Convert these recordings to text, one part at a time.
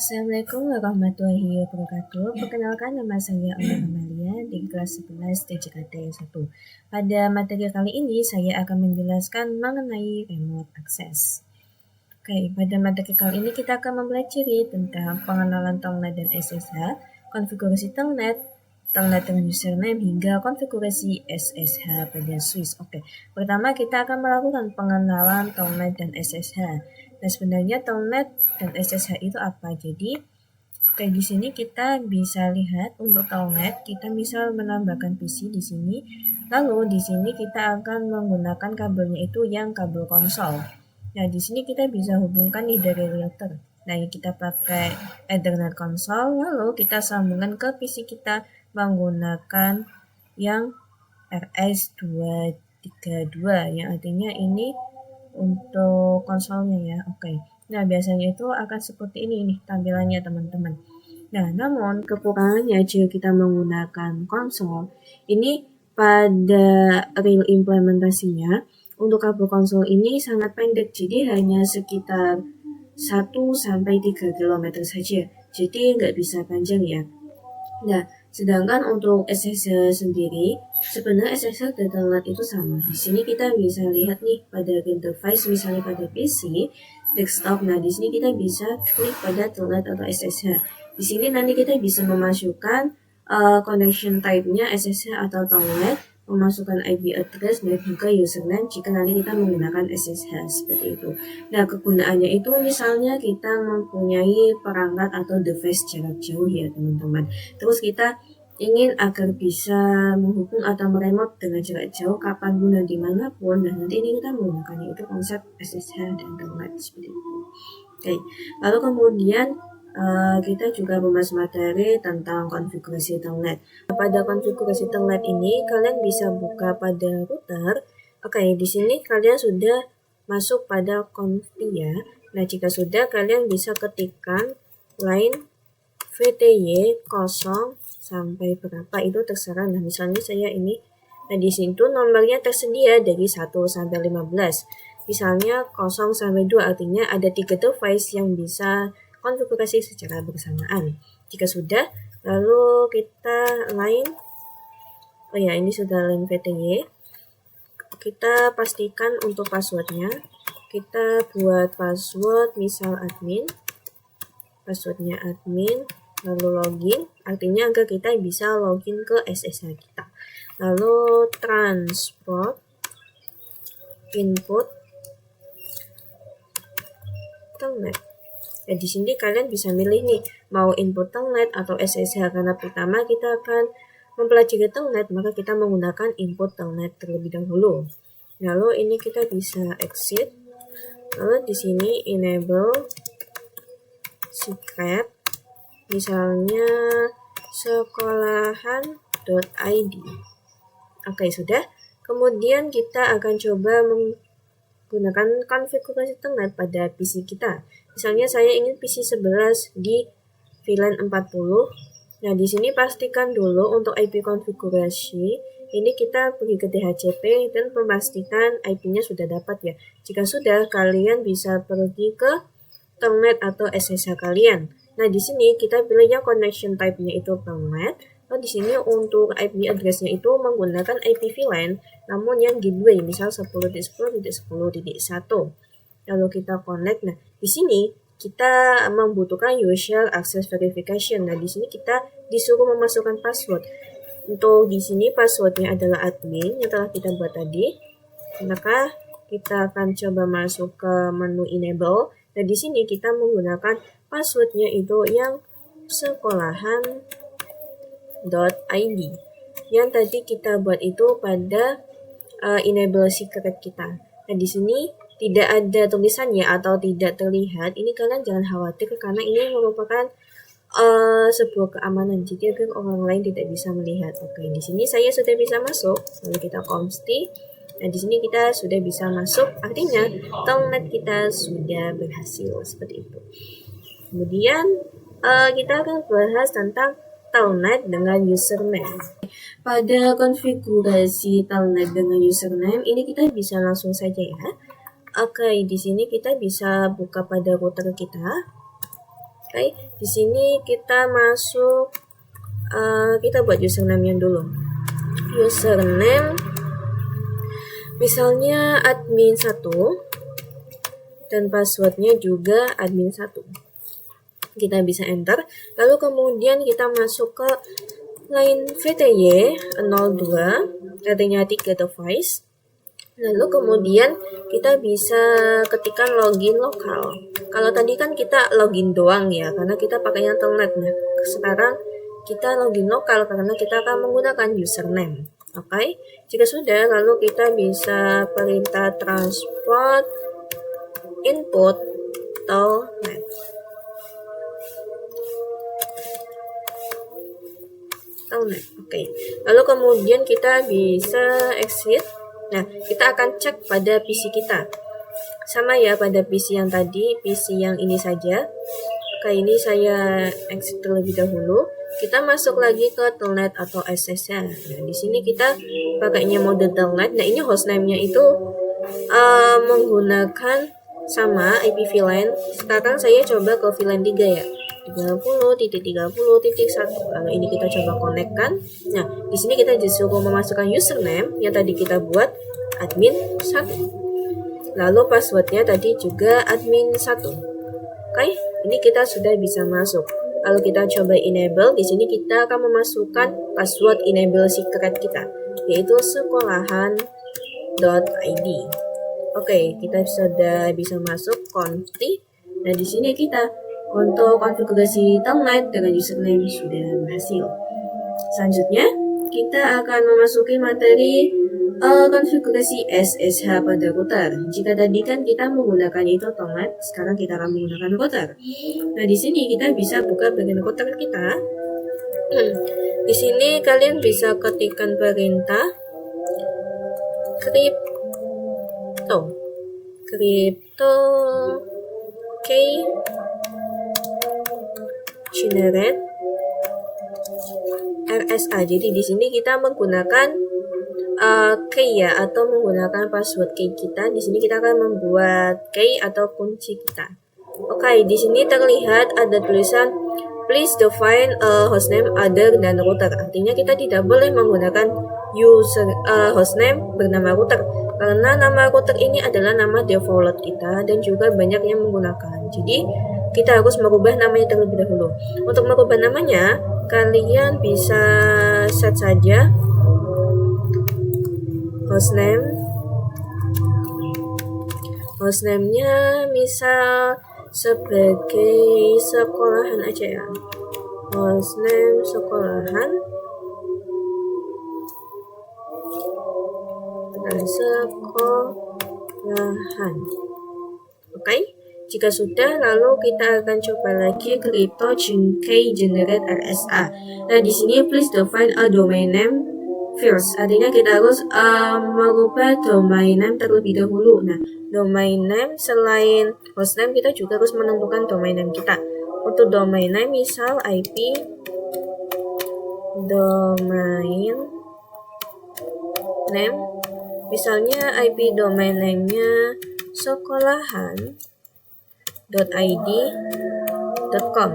Assalamualaikum warahmatullahi wabarakatuh. Perkenalkan, nama saya Ola Amalia di kelas 11 TJKT 1. Pada materi kali ini saya akan menjelaskan mengenai remote access. Oke, pada materi kali ini kita akan mempelajari tentang pengenalan telnet dan SSH, konfigurasi telnet dengan username hingga konfigurasi SSH pada switch. Oke, pertama kita akan melakukan pengenalan telnet dan SSH. Nah, sebenarnya telnet dan SSH itu apa? Jadi, di sini kita bisa lihat untuk telnet, kita misal menambahkan PC di sini. Lalu di sini kita akan menggunakan kabelnya itu yang kabel konsol. Nah, di sini kita bisa hubungkan nih dari router. Nah, kita pakai Ethernet konsol, lalu kita sambungkan ke PC kita menggunakan yang RS232, yang artinya ini untuk konsolnya ya. Oke. Nah, biasanya itu akan seperti ini nih tampilannya teman-teman. Nah, namun kekurangannya jika kita menggunakan konsol, ini pada real implementasinya untuk kabel konsol ini sangat pendek, jadi hanya sekitar 1-3 km saja. Jadi nggak bisa panjang ya. Nah, sedangkan untuk SSH sendiri, sebenarnya SSH dan telnet itu sama. Di sini kita bisa lihat nih pada interface, misalnya pada PC, desktop. Nah, di sini kita bisa klik pada telnet atau SSH. Di sini nanti kita bisa memasukkan connection type-nya SSH atau telnet, memasukkan IP address dan juga username jika nanti kita menggunakan SSH seperti itu. Nah, kegunaannya itu misalnya kita mempunyai perangkat atau device jarak jauh ya teman-teman. Terus kita ingin agar bisa menghubung atau meremote dengan jarak jauh kapanpun dan dimanapun. Nah, nanti ini kita menggunakannya itu konsep SSH dan telnet seperti itu. Oke, lalu kemudian kita juga membahas materi tentang konfigurasi telnet. Pada konfigurasi telnet ini kalian bisa buka pada router. Oke, di sini kalian sudah masuk pada config ya. Nah, jika sudah kalian bisa ketikkan line VTY 0 sampai berapa itu terserah. Nah, misalnya saya ini, nah di sini tuh nomornya tersedia dari 1 sampai 15. Misalnya 0 sampai 2 artinya ada 3 device yang bisa konfigurasi secara bersamaan. Jika sudah, lalu kita line, ini sudah line VTY. Kita pastikan untuk passwordnya. Kita buat password misal admin, passwordnya admin, lalu login, artinya agar kita bisa login ke SSH kita. Lalu transport input telnet. Nah, di sini kalian bisa milih nih mau input telnet atau SSH, karena pertama kita akan mempelajari telnet, maka kita menggunakan input telnet terlebih dahulu. Lalu ini kita bisa exit. Lalu di sini enable secret, misalnya sekolahan.id. Oke, sudah. Kemudian kita akan coba menggunakan konfigurasi telnet pada PC kita. Misalnya saya ingin PC 11 di VLAN 40. Nah, di sini pastikan dulu untuk IP konfigurasi. Ini kita pergi ke DHCP dan memastikan IP-nya sudah dapat ya. Jika sudah, kalian bisa pergi ke telnet atau SSH kalian. Nah, di sini kita pilih yang connection type-nya itu telnet. Lalu di sini untuk IP address-nya itu menggunakan IP VLAN, namun yang gateway, misal 10.10.10.1. Lalu kita connect. Nah, di sini kita membutuhkan user access verification. Nah, di sini kita disuruh memasukkan password. Untuk di sini passwordnya adalah admin yang telah kita buat tadi. Maka kita akan coba masuk ke menu enable. Nah, di sini kita menggunakan passwordnya itu yang sekolahan.id yang tadi kita buat itu pada enable secret kita. Nah, di sini tidak ada tulisannya atau tidak terlihat. Ini kalian jangan khawatir karena ini merupakan sebuah keamanan, jadi agar orang lain tidak bisa melihat. Oke, di sini saya sudah bisa masuk. Lalu kita consti. Nah, di sini kita sudah bisa masuk, artinya telnet kita sudah berhasil seperti itu. Kemudian kita akan bahas tentang telnet dengan username. Pada konfigurasi telnet dengan username ini kita bisa langsung saja ya. Oke, di sini kita bisa buka pada router kita. Oke, di sini kita masuk, kita buat username-nya dulu. Username misalnya admin1 dan passwordnya juga admin1. Kita bisa enter, lalu kemudian kita masuk ke line VTY 02, artinya 3 device. Lalu kemudian kita bisa ketikkan login lokal. Kalau tadi kan kita login doang ya, karena kita pakainya telnet. Nah, sekarang kita login lokal karena kita akan menggunakan username. Oke, jika sudah, lalu kita bisa perintah transport input telnet. Oke, lalu kemudian kita bisa exit. Nah, kita akan cek pada PC kita. Sama ya pada PC yang tadi, PC yang ini saja. Oke, ini saya exit terlebih dahulu. Kita masuk lagi ke telnet atau SS-nya. Nah, di sini kita pakainya mode telnet. Nah, ini hostname-nya itu menggunakan sama IP VLAN. Sekarang saya coba ke VLAN 3 ya. 30.30.1. Lalu ini kita coba konekkan. Nah, di sini kita disuruh memasukkan username yang tadi kita buat admin1. Lalu passwordnya tadi juga admin1. Oke, ini kita sudah bisa masuk. Lalu kita coba enable. Di sini kita akan memasukkan password enable secret kita, yaitu sekolahan.id. Oke, kita sudah bisa masuk konfig. Nah, di sini kita untuk konfigurasi telnet dengan username sudah berhasil. Selanjutnya, kita akan memasuki materi konfigurasi SSH pada router. Jika tadi kan kita menggunakan itu telnet, sekarang kita akan menggunakan router. Nah, di sini kita bisa buka bagian router kita. Di sini kalian bisa ketikkan perintah crypto key generate RSA. Jadi di sini kita menggunakan key ya, atau menggunakan password key kita. Di sini kita akan membuat key atau kunci kita. Oke, di sini terlihat ada tulisan please define a hostname other than router. Artinya kita tidak boleh menggunakan hostname bernama router, karena nama router ini adalah nama default kita dan juga banyak yang menggunakan. Jadi kita harus merubah namanya terlebih dahulu. Untuk merubah namanya, kalian bisa set saja hostname-nya misal sebagai sekolahan aja ya. Hostname sekolahan dan sekolahan. Oke. Jika sudah, lalu kita akan coba lagi crypto key generate RSA. Nah, di sini please define a domain name first. Artinya kita harus merubah domain name terlebih dahulu. Nah, domain name selain hostname kita juga harus menentukan domain name kita. Untuk domain name misal IP domain name, misalnya IP domain name-nya sekolahan.id.com.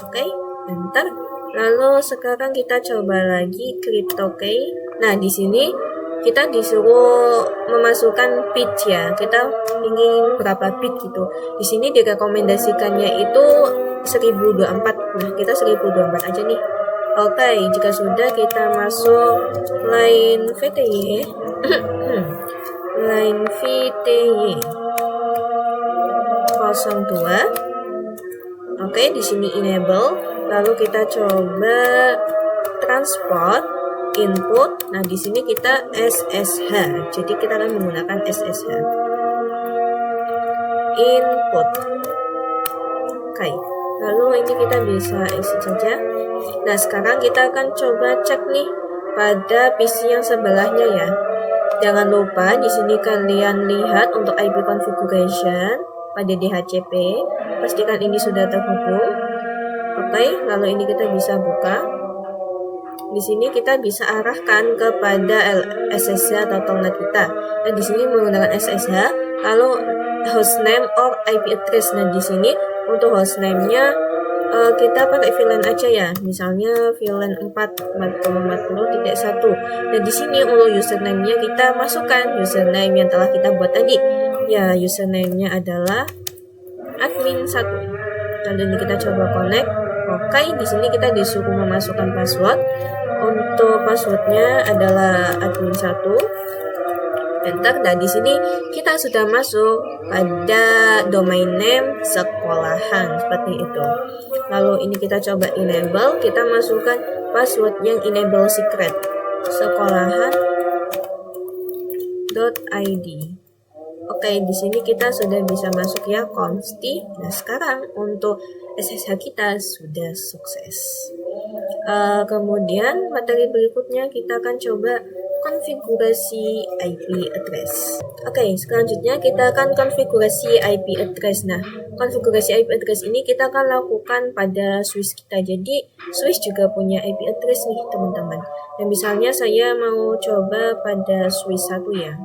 Oke, enter. Lalu sekarang kita coba lagi cryptokey. Nah, di sini kita disuruh memasukkan bit ya. Kita ingin berapa bit gitu. Di sini direkomendasikannya itu 1024. Nah, kita 1024 aja nih. Oke, jika sudah kita masuk line VTY. Line VTY 02. Oke, di sini enable. Lalu kita coba transport input. Nah, di sini kita SSH. Jadi kita akan menggunakan SSH. Input. Oke. Lalu ini kita bisa exit saja. Nah, sekarang kita akan coba cek nih pada PC yang sebelahnya ya. Jangan lupa di sini kalian lihat untuk IP configuration pada DHCP. Pastikan ini sudah terhubung. Oke, lalu ini kita bisa buka. Di sini kita bisa arahkan kepada SSH atau telnet kita. Dan di sini menggunakan SSH, lalu hostname or IP address. Nah, di sini untuk hostname-nya kita pakai VLAN aja ya. Misalnya VLAN 4.40.40.1. Dan di sini untuk username-nya kita masukkan username yang telah kita buat tadi. Ya, username-nya adalah admin1. Lalu ini kita coba connect. Oke, di sini kita disuruh memasukkan password. Untuk passwordnya adalah admin1. Enter. Dan di sini kita sudah masuk pada domain name sekolahan seperti itu. Lalu ini kita coba enable, kita masukkan password yang enable secret sekolahan.id. Oke, di sini kita sudah bisa masuk ya Consti. Nah, sekarang untuk SSH kita sudah sukses. Kemudian materi berikutnya kita akan coba konfigurasi IP address. Oke, selanjutnya kita akan konfigurasi IP address. Nah, konfigurasi IP address ini kita akan lakukan pada switch kita. Jadi, switch juga punya IP address nih, teman-teman. Dan misalnya saya mau coba pada switch 1 ya.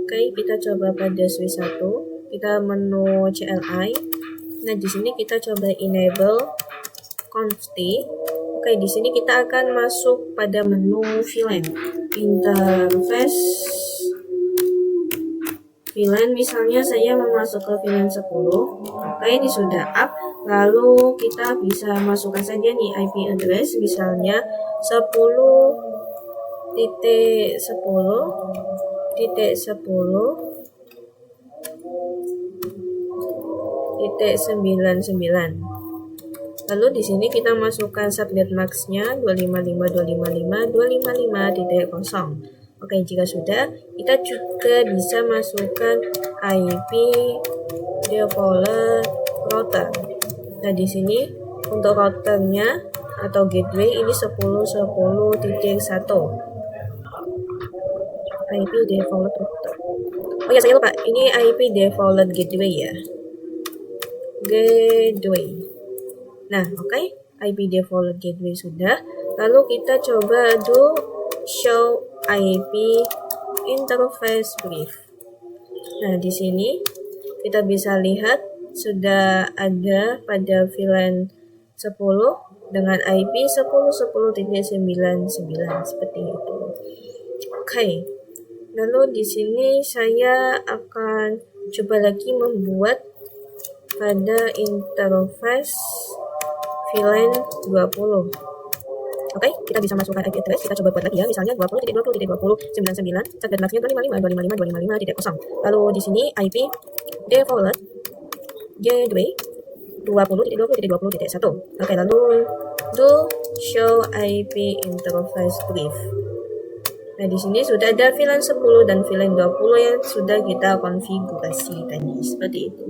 Oke, kita coba pada switch 1. Kita menu CLI. Nah, di sini kita coba enable consti. Oke, di sini kita akan masuk pada menu VLAN interface VLAN. Misalnya saya mau masuk ke VLAN 10. Oke, ini sudah up. Lalu kita bisa masukkan saja nih IP address, misalnya 10.10.10.99. Lalu di sini kita masukkan subnet max-nya 255.255.255.0. Oke, jika sudah, kita juga bisa masukkan IP default router. Nah, di sini untuk routernya atau gateway ini 10.10.1. IP default router. Oh ya, saya lupa. Ini IP default gateway ya. Gateway. Nah, oke, IP default gateway sudah. Lalu kita coba do show IP interface brief. Nah, di sini kita bisa lihat sudah ada pada VLAN 10 dengan IP 10.10.99 seperti itu. Oke. Lalu di sini saya akan coba lagi membuat pada interface VLAN 20. Oke, kita bisa masukkan IP address. Kita coba buat lagi ya, misalnya 20.20.20.99, subnet max-nya 255.255.255.0. Lalu di sini IP default gateway 20.20.20.1. Oke, lalu do show IP interface brief. Nah, di sini sudah ada VLAN 10 dan VLAN 20 yang sudah kita konfigurasi tadi. Seperti itu.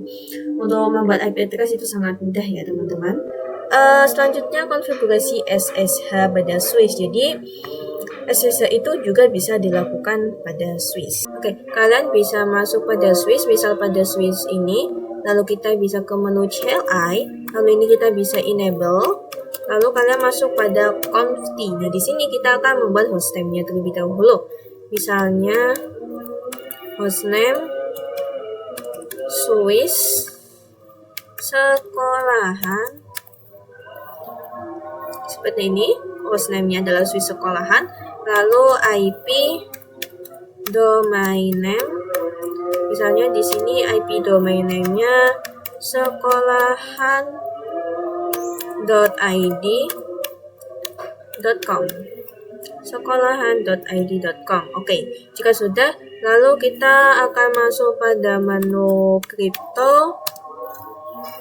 Untuk membuat IP address itu sangat mudah ya, teman-teman. Selanjutnya konfigurasi SSH pada switch. Jadi SSH itu juga bisa dilakukan pada switch. Oke, kalian bisa masuk pada switch, misal pada switch ini, lalu kita bisa ke menu CLI, lalu ini kita bisa enable, lalu kalian masuk pada consti. Nah, di sini kita akan membuat hostname-nya terlebih dahulu. Misalnya hostname switch sekolahan. Seperti ini, hostname-nya adalah switch sekolahan, lalu IP domain name, misalnya di sini IP domain name-nya sekolahan.id.com sekolahan.id.com. Oke, jika sudah, lalu kita akan masuk pada menu crypto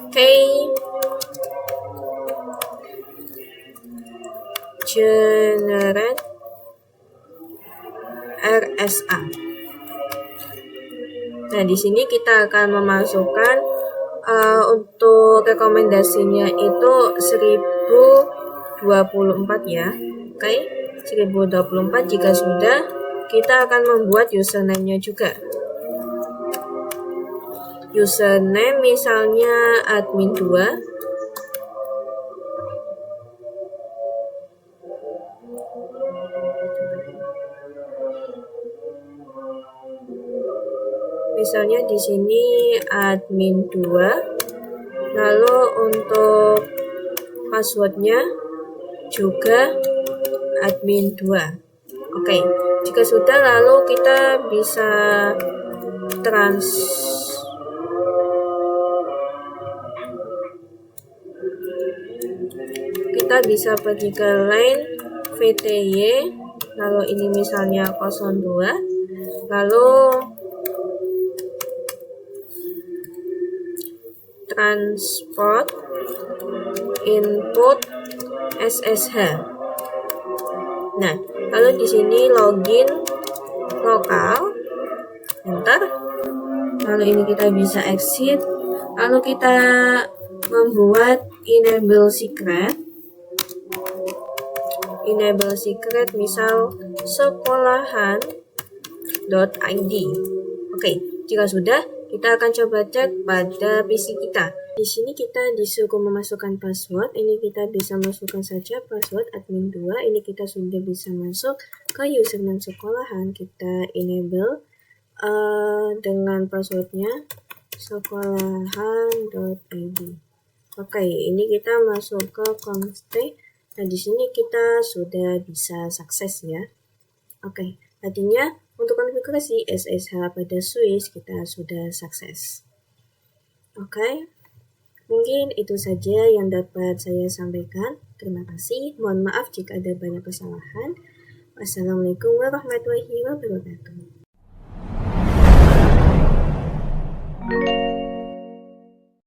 key generate RSA. Nah, di sini kita akan memasukkan untuk rekomendasinya itu 1024 ya. Oke, 1024. Jika sudah, kita akan membuat username-nya juga. Username misalnya admin2. misalnya di sini admin 2, lalu untuk passwordnya juga admin 2. Oke, jika sudah lalu kita bisa pergi ke line VTY, lalu ini misalnya 02, lalu transport input SSH. Nah, lalu di sini login lokal, enter. Lalu ini kita bisa exit. Lalu kita membuat enable secret misal sekolahan.id. Oke, jika sudah, kita akan coba cek pada PC kita. Di sini kita disuruh memasukkan password. Ini kita bisa masukkan saja password admin 2. Ini kita sudah bisa masuk ke username sekolahan. Kita enable dengan passwordnya sekolahan.id. Oke, ini kita masuk ke const. Nah, di sini kita sudah bisa sukses ya. Oke, artinya untuk konfigurasi SSH pada switch kita sudah sukses. Oke, mungkin itu saja yang dapat saya sampaikan. Terima kasih. Mohon maaf jika ada banyak kesalahan. Wassalamualaikum warahmatullahi wabarakatuh.